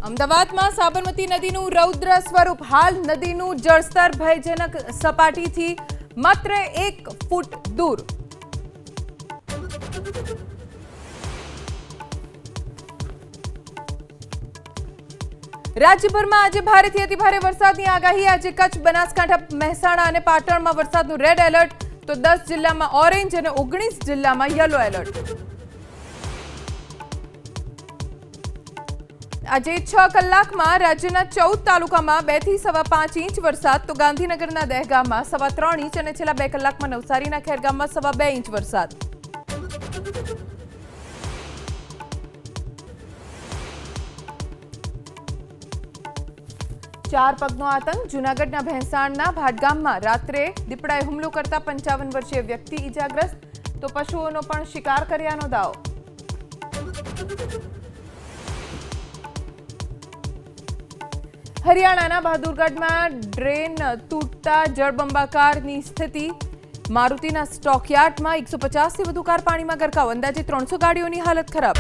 અમદાવાદમાં સાબરમતી નદીનું રૌદ્ર સ્વરૂપ. હાલ નદીનું જળસ્તર ભયજનક સપાટીથી માત્ર 1 ફૂટ દૂર. રાજ્યભરમાં આજે ભારેથી અતિભારે વરસાદની આગાહી. આજે કચ્છ, બનાસકાંઠા, મહેસાણા અને પાટણમાં વરસાદનું રેડ એલર્ટ, તો 10 જિલ્લામાં ઓરેન્જ અને 19 જિલ્લામાં યલો એલર્ટ. આજે 6 કલાકમાં રાજ્યના 14 તાલુકામાં 2 થી 5.5 ઇંચ વરસાદ, તો ગાંધીનગરના દહેગામમાં 3.25 ઇંચ અને છેલ્લા 2 કલાકમાં નવસારીના ખેરગામમાં 2.25 ઇંચ વરસાદ. ચાર પગનો આતંક. જૂનાગઢના ભેંસાણના ભાટગામમાં રાત્રે દીપડાએ હુમલો કરતા 55 વર્ષીય વ્યક્તિ ઇજાગ્રસ્ત, તો પશુઓનો પણ શિકાર કર્યાનો દાવો. હરિયાણાના બહાદુરગઢમાં ડ્રેન તૂટતા જળબંબાકારની સ્થિતિ. મારુતિના સ્ટોકયાર્ડમાં 150 થી વધુ કાર પાણીમાં ગરકાવ. અંદાજે 300 ગાડીઓની હાલત ખરાબ.